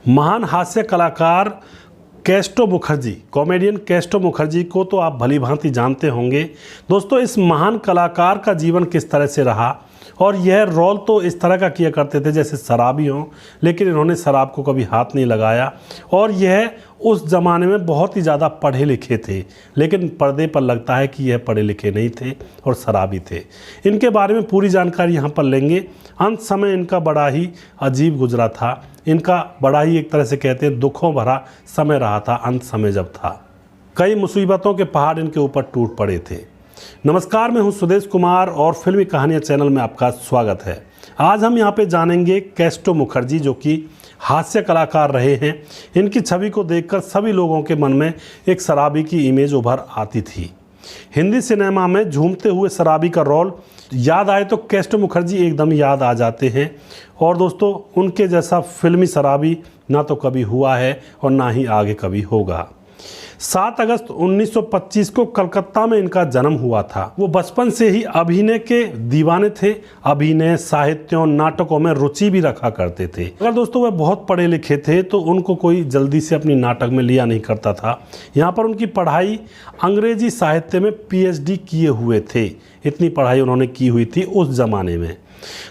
महान हास्य कलाकार कैस्टो मुखर्जी, कॉमेडियन कैस्टो मुखर्जी को तो आप भली भांति जानते होंगे। दोस्तों, इस महान कलाकार का जीवन किस तरह से रहा, और यह रोल तो इस तरह का किया करते थे जैसे शराबी हों, लेकिन इन्होंने शराब को कभी हाथ नहीं लगाया। और यह उस ज़माने में बहुत ही ज़्यादा पढ़े लिखे थे, लेकिन पर्दे पर लगता है कि यह पढ़े लिखे नहीं थे और शराबी थे। इनके बारे में पूरी जानकारी यहाँ पर लेंगे। अंत समय इनका बड़ा ही अजीब गुजरा था। इनका बड़ा ही एक तरह से कहते हैं दुखों भरा समय रहा था अंत समय जब था। कई मुसीबतों के पहाड़ इनके ऊपर टूट पड़े थे। नमस्कार, मैं हूं सुदेश कुमार और फिल्मी कहानियां चैनल में आपका स्वागत है। आज हम यहां पे जानेंगे कैस्टो मुखर्जी, जो कि हास्य कलाकार रहे हैं। इनकी छवि को देखकर सभी लोगों के मन में एक शराबी की इमेज उभर आती थी। हिंदी सिनेमा में झूमते हुए शराबी का रोल याद आए तो कैस्टो मुखर्जी एकदम याद आ जाते हैं। और दोस्तों, उनके जैसा फिल्मी शराबी ना तो कभी हुआ है और ना ही आगे कभी होगा। 7 अगस्त 1925 को कलकत्ता में इनका जन्म हुआ था। वो बचपन से ही अभिनय के दीवाने थे। अभिनय, साहित्यों, नाटकों में रुचि भी रखा करते थे। अगर दोस्तों वह बहुत पढ़े लिखे थे तो उनको कोई जल्दी से अपनी नाटक में लिया नहीं करता था। यहाँ पर उनकी पढ़ाई अंग्रेजी साहित्य में PhD किए हुए थे। इतनी पढ़ाई उन्होंने की हुई थी उस जमाने में।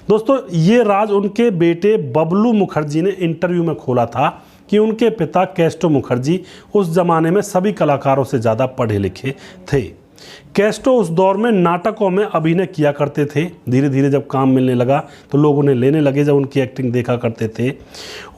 दोस्तों, ये राज उनके बेटे बबलू मुखर्जी ने इंटरव्यू में खोला था कि उनके पिता कैस्टो मुखर्जी उस ज़माने में सभी कलाकारों से ज़्यादा पढ़े लिखे थे। कैस्टो उस दौर में नाटकों में अभिनय किया करते थे। धीरे धीरे जब काम मिलने लगा तो लोग उन्हें लेने लगे, जब उनकी एक्टिंग देखा करते थे।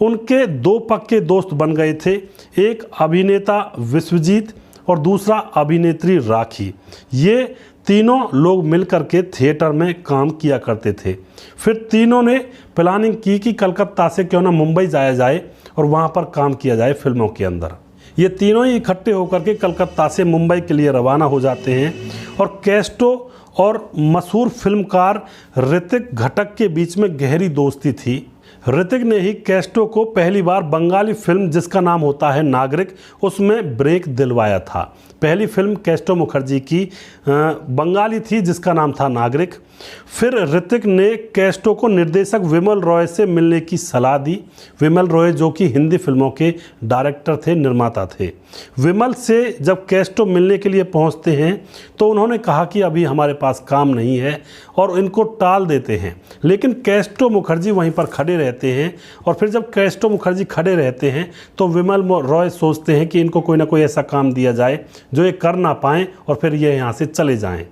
उनके 2 पक्के दोस्त बन गए थे, एक अभिनेता विश्वजीत और दूसरा अभिनेत्री राखी। ये तीनों लोग मिलकर के थिएटर में काम किया करते थे। फिर तीनों ने प्लानिंग की कि कलकत्ता से क्यों ना मुंबई जाया जाए और वहाँ पर काम किया जाए फिल्मों के अंदर। ये तीनों ही इकट्ठे होकर के कलकत्ता से मुंबई के लिए रवाना हो जाते हैं। और कैस्टो और मशहूर फिल्मकार ऋतिक घटक के बीच में गहरी दोस्ती थी। ऋतिक ने ही कैस्टो को पहली बार बंगाली फिल्म जिसका नाम होता है नागरिक, उसमें ब्रेक दिलवाया था। पहली फिल्म कैस्टो मुखर्जी की बंगाली थी जिसका नाम था नागरिक। फिर ऋतिक ने कैस्टो को निर्देशक विमल रॉय से मिलने की सलाह दी। विमल रॉय जो कि हिंदी फिल्मों के डायरेक्टर थे, निर्माता थे। विमल से जब कैस्टो मिलने के लिए पहुंचते हैं तो उन्होंने कहा कि अभी हमारे पास काम नहीं है और इनको टाल देते हैं। लेकिन कैस्टो मुखर्जी वहीं पर खड़े रहते हैं। और फिर जब कैस्टो मुखर्जी खड़े रहते हैं तो विमल रॉय सोचते हैं कि इनको कोई ना कोई ऐसा काम दिया जाए जो ये कर ना पाएँ और फिर ये यहाँ से चले जाएं।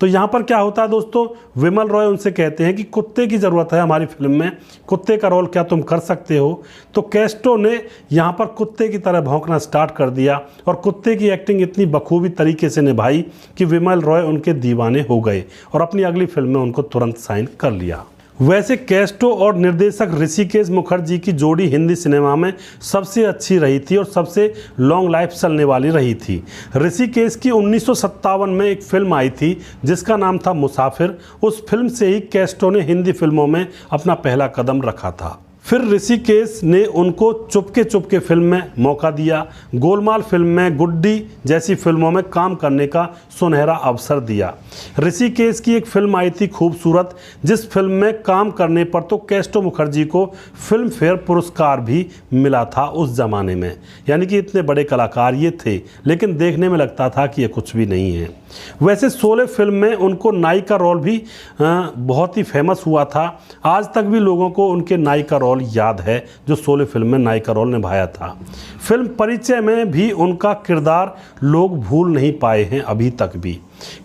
तो यहाँ पर क्या होता है दोस्तों, विमल रॉय उनसे कहते हैं कि कुत्ते की ज़रूरत है हमारी फिल्म में, कुत्ते का रोल क्या तुम कर सकते हो। तो कैस्टो ने यहाँ पर कुत्ते की तरह भौंकना स्टार्ट कर दिया और कुत्ते की एक्टिंग इतनी बखूबी तरीके से निभाई कि विमल रॉय उनके दीवाने हो गए और अपनी अगली फिल्म में उनको तुरंत साइन कर लिया। वैसे कैस्टो और निर्देशक ऋषिकेश मुखर्जी की जोड़ी हिंदी सिनेमा में सबसे अच्छी रही थी और सबसे लॉन्ग लाइफ चलने वाली रही थी। ऋषिकेश की 1957 में एक फिल्म आई थी जिसका नाम था मुसाफिर। उस फिल्म से ही कैस्टो ने हिंदी फिल्मों में अपना पहला कदम रखा था। फिर ऋषिकेश ने उनको चुपके फिल्म में मौका दिया। गोलमाल फिल्म में गुड्डी जैसी फिल्मों में काम करने का सुनहरा अवसर दिया। ऋषिकेश की एक फिल्म आई थी खूबसूरत, जिस फिल्म में काम करने पर तो कैस्टो मुखर्जी को फिल्म फेयर पुरस्कार भी मिला था उस ज़माने में। यानी कि इतने बड़े कलाकार ये थे, लेकिन देखने में लगता था कि ये कुछ भी नहीं है। वैसे शोले फिल्म में उनको नाई का रोल भी बहुत ही फेमस हुआ था। आज तक भी लोगों को उनके नाई का रोल याद है जो शोले फिल्म में नाई का रोल निभाया था। फिल्म परिचय में भी उनका किरदार लोग भूल नहीं पाए हैं अभी तक भी।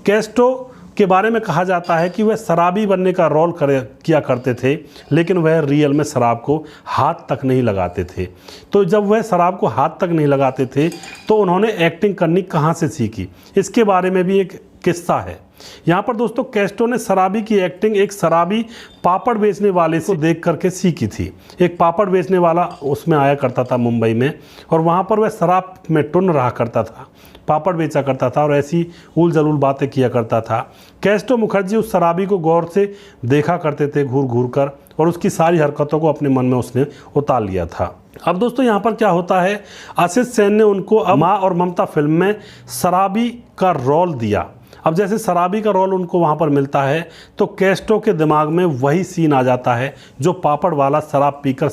कैस्टो के बारे में कहा जाता है कि वह शराबी बनने का रोल किया करते थे, लेकिन वह रियल में शराब को हाथ तक नहीं लगाते थे। तो जब वह शराब को हाथ तक नहीं लगाते थे तो उन्होंने एक्टिंग करनी कहाँ से सीखी, इसके बारे में भी एक किस्सा है। यहाँ पर दोस्तों, कैस्टो ने शराबी की एक्टिंग एक शराबी पापड़ बेचने वाले से देख करके सीखी थी। एक पापड़ बेचने वाला उसमें आया करता था मुंबई में, और वहाँ पर वह शराब में टुन रहा करता था, पापड़ बेचा करता था और ऐसी उल जलूल बातें किया करता था। कैस्टो मुखर्जी उस शराबी को गौर से देखा करते थे घूर घूर कर, और उसकी सारी हरकतों को अपने मन में उसने उतार लिया था। अब दोस्तों, यहाँ पर क्या होता है, आशीष सेन ने उनको माँ और ममता फिल्म में शराबी का रोल दिया। अब जैसे शराबी का रोल उनको वहाँ पर मिलता है तो कैस्ट्रो के दिमाग में वही सीन आ जाता है जो पापड़ वाला शराब पीकर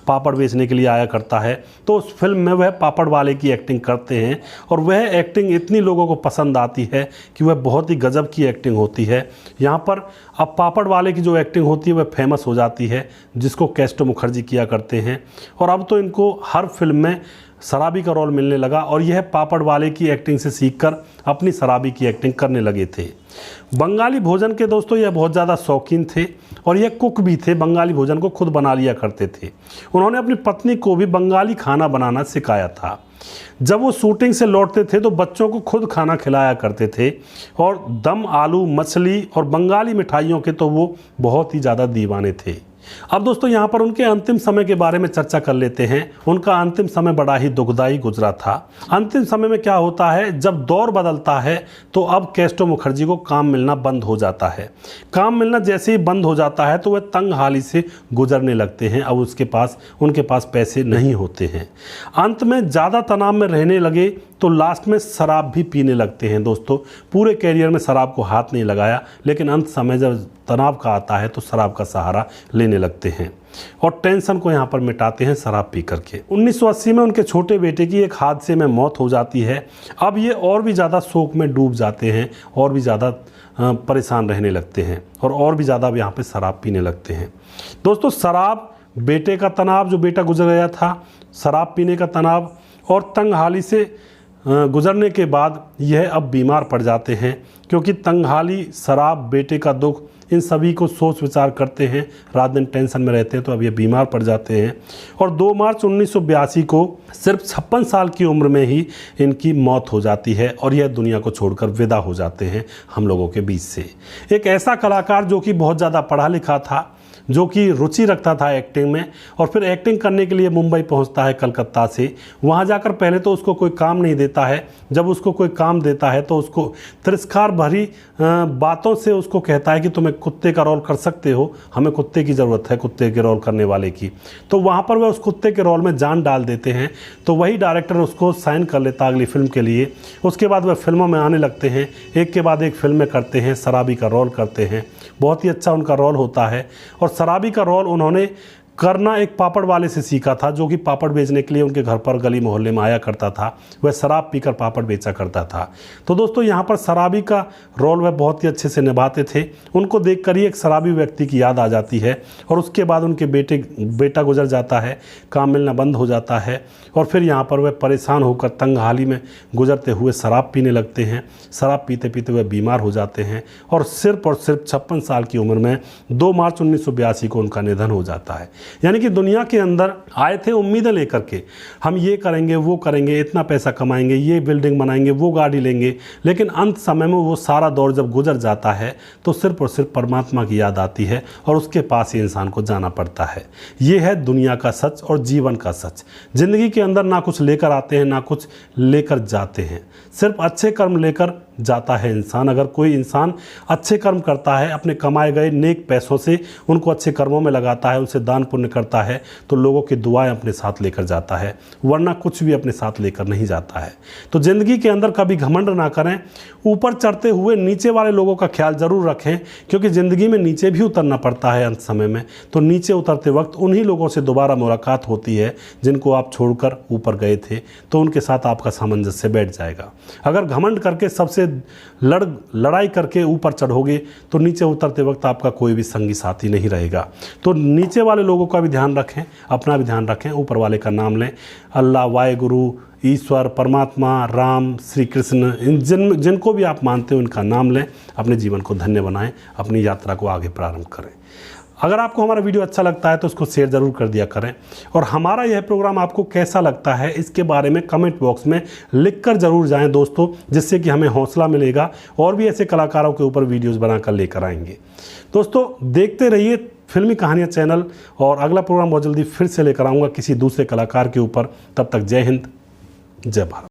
पापड़ बेचने के लिए आया करता है। तो उस फिल्म में वह पापड़ वाले की एक्टिंग करते हैं और वह एक्टिंग इतनी लोगों को पसंद आती है कि वह बहुत ही गजब की एक्टिंग होती है। यहाँ पर अब पापड़ वाले की जो एक्टिंग होती है वह फेमस हो जाती है, जिसको कैस्ट्रो मुखर्जी किया करते हैं। और अब तो इनको हर फिल्म में शराबी का रोल मिलने लगा और यह पापड़ वाले की एक्टिंग से सीखकर अपनी शराबी की एक्टिंग करने लगे थे। बंगाली भोजन के दोस्तों यह बहुत ज़्यादा शौकीन थे और यह कुक भी थे, बंगाली भोजन को खुद बना लिया करते थे। उन्होंने अपनी पत्नी को भी बंगाली खाना बनाना सिखाया था। जब वो शूटिंग से लौटते थे तो बच्चों को खुद खाना खिलाया करते थे और दम आलू, मछली और बंगाली मिठाइयों के तो वो बहुत ही ज़्यादा दीवाने थे। अब दोस्तों यहाँ पर उनके अंतिम समय के बारे में चर्चा कर लेते हैं। उनका अंतिम समय बड़ा ही दुखदाई गुजरा था। अंतिम समय में क्या होता है, जब दौर बदलता है तो अब कैस्ट्रो मुखर्जी को काम मिलना बंद हो जाता है। काम मिलना जैसे ही बंद हो जाता है तो वह तंग हाली से गुजरने लगते हैं। अब उनके पास पैसे नहीं होते हैं। अंत में ज़्यादा तनाव में रहने लगे तो लास्ट में शराब भी पीने लगते हैं। दोस्तों पूरे कैरियर में शराब को हाथ नहीं लगाया, लेकिन अंत समय जब तनाव का आता है तो शराब का सहारा लेने लगते हैं और टेंशन को यहाँ पर मिटाते हैं शराब पी करके। 1980 में उनके छोटे बेटे की एक हादसे में मौत हो जाती है। अब ये और भी ज़्यादा शोक में डूब जाते हैं और भी ज़्यादा परेशान रहने लगते हैं और भी ज़्यादा यहाँ पे शराब पीने लगते हैं। दोस्तों शराब, बेटे का तनाव जो बेटा गुजर गया था, शराब पीने का तनाव और तंग हाली से गुजरने के बाद यह अब बीमार पड़ जाते हैं, क्योंकि तंगहाली, शराब, बेटे का दुख, इन सभी को सोच विचार करते हैं, रात दिन टेंशन में रहते हैं। तो अब ये बीमार पड़ जाते हैं और 2 मार्च 1982 को सिर्फ 56 साल की उम्र में ही इनकी मौत हो जाती है और यह दुनिया को छोड़कर विदा हो जाते हैं हम लोगों के बीच से। एक ऐसा कलाकार जो कि बहुत ज़्यादा पढ़ा लिखा था, जो कि रुचि रखता था एक्टिंग में और फिर एक्टिंग करने के लिए मुंबई पहुंचता है कलकत्ता से। वहां जाकर पहले तो उसको कोई काम नहीं देता है। जब उसको कोई काम देता है तो उसको तिरस्कार भरी बातों से उसको कहता है कि तुम्हें कुत्ते का रोल कर सकते हो, हमें कुत्ते की ज़रूरत है, कुत्ते के रोल करने वाले की। तो वहाँ पर वह उस कुत्ते के रोल में जान डाल देते हैं। तो वही डायरेक्टर उसको साइन कर लेता अगली फिल्म के लिए। उसके बाद वह फिल्मों में आने लगते हैं, एक के बाद एक फिल्में करते हैं, शराबी का रोल करते हैं। बहुत ही अच्छा उनका रोल होता है और शराबी का रोल उन्होंने करना एक पापड़ वाले से सीखा था, जो कि पापड़ बेचने के लिए उनके घर पर गली मोहल्ले में आया करता था। वह शराब पीकर पापड़ बेचा करता था। तो दोस्तों यहाँ पर शराबी का रोल वह बहुत ही अच्छे से निभाते थे। उनको देखकर ही एक शराबी व्यक्ति की याद आ जाती है और उसके बाद उनके बेटा गुजर जाता है, काम मिलना बंद हो जाता है और फिर यहाँ पर वह परेशान होकर तंग हाली में गुजरते हुए शराब पीने लगते हैं। शराब पीते पीते वह बीमार हो जाते हैं और सिर्फ 56 साल की उम्र में 2 मार्च 1982 को उनका निधन हो जाता है। यानी कि दुनिया के अंदर आए थे उम्मीदें लेकर के, हम ये करेंगे, वो करेंगे, इतना पैसा कमाएंगे, ये बिल्डिंग बनाएंगे, वो गाड़ी लेंगे, लेकिन अंत समय में वो सारा दौर जब गुजर जाता है तो सिर्फ और सिर्फ परमात्मा की याद आती है और उसके पास ही इंसान को जाना पड़ता है। ये है दुनिया का सच और जीवन का सच। जिंदगी के अंदर ना कुछ लेकर आते हैं, ना कुछ लेकर जाते हैं, सिर्फ अच्छे कर्म लेकर जाता है इंसान। अगर कोई इंसान अच्छे कर्म करता है, अपने कमाए गए नेक पैसों से उनको अच्छे कर्मों में लगाता है, उनसे दान पुण्य करता है, तो लोगों की दुआएं अपने साथ लेकर जाता है, वरना कुछ भी अपने साथ लेकर नहीं जाता है। तो ज़िंदगी के अंदर कभी घमंड ना करें, ऊपर चढ़ते हुए नीचे वाले लोगों का ख्याल ज़रूर रखें, क्योंकि ज़िंदगी में नीचे भी उतरना पड़ता है अंत समय में। तो नीचे उतरते वक्त उन्हीं लोगों से दोबारा मुलाकात होती है जिनको आप छोड़कर ऊपर गए थे, तो उनके साथ आपका सामंजस्य बैठ जाएगा। अगर घमंड करके सबसे लड़ाई करके ऊपर चढ़ोगे तो नीचे उतरते वक्त आपका कोई भी संगी साथी नहीं रहेगा। तो नीचे वाले लोगों का भी ध्यान रखें, अपना भी ध्यान रखें, ऊपर वाले का नाम लें। अल्लाह, वाहेगुरु, ईश्वर, परमात्मा, राम, श्री कृष्ण, जिनको भी आप मानते हो उनका नाम लें, अपने जीवन को धन्य बनाएं, अपनी यात्रा को आगे प्रारंभ करें। अगर आपको हमारा वीडियो अच्छा लगता है तो उसको शेयर ज़रूर कर दिया करें और हमारा यह प्रोग्राम आपको कैसा लगता है इसके बारे में कमेंट बॉक्स में लिखकर ज़रूर जाएं दोस्तों, जिससे कि हमें हौसला मिलेगा और भी ऐसे कलाकारों के ऊपर वीडियोज़ बनाकर लेकर आएंगे। दोस्तों देखते रहिए फिल्मी कहानियाँ चैनल और अगला प्रोग्राम बहुत जल्दी फिर से लेकर आऊँगा किसी दूसरे कलाकार के ऊपर। तब तक जय हिंद, जय भारत।